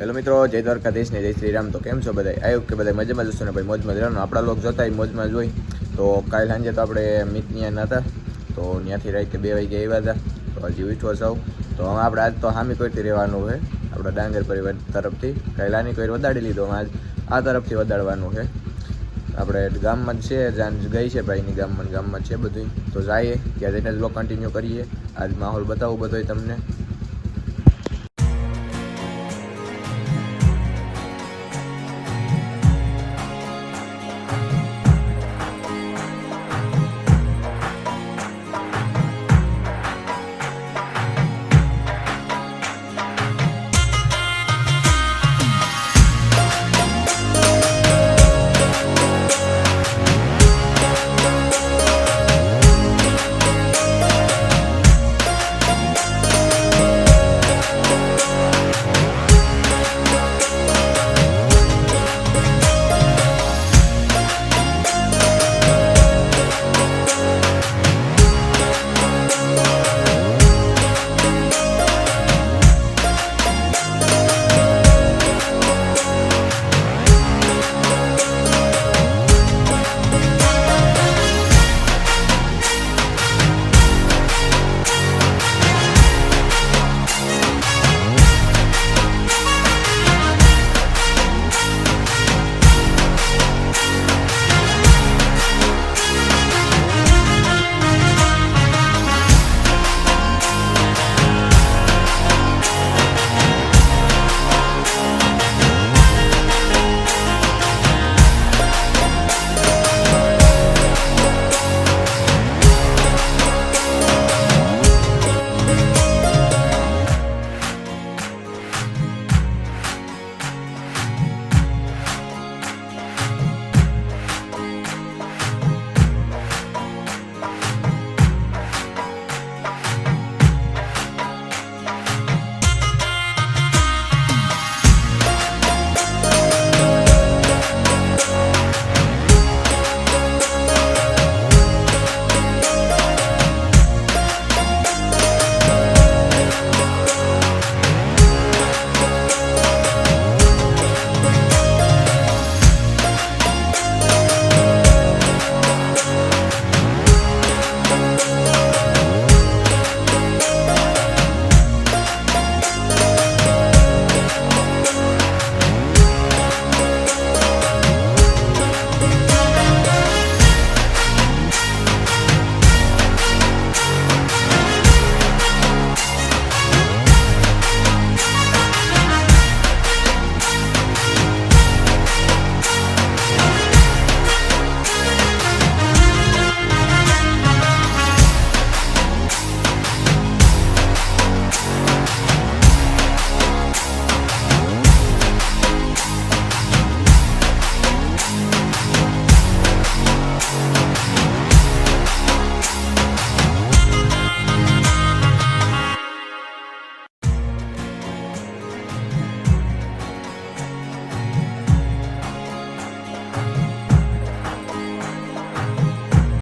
Hello મિત્રો, જય દ્વારકાધીશ ને જય શ્રી રામ. તો કેમ છો બધા? આવ્યું કે બધા મજામાં જશો ને ભાઈ? મોજમાં જ રહેવાનું. આપણા લોકો જોતા મોજમાં જોઈ. તો કાલે સાંજે તો આપણે મિતનિયા નહોતા, તો ત્યાંથી રાતે 2 વાગે આવ્યા હતા. તો હજી ઉઠવો સૌ. તો હવે આપણે આજ તો હામી કોઈથી રહેવાનું છે, આપણા ડાંગર પરિવાર તરફથી. કાલે આની કોઈ વદાડી લીધો, આજ આ તરફથી વદાડવાનું છે. આપણે ગામમાં જ છે, જાન ગઈ છે ભાઈની ગામમાં છે બધું. તો જઈએ ત્યાં જઈને જ બ્લોગ કન્ટિન્યુ કરીએ. આજ માહોલ બતાવું બધોય તમને.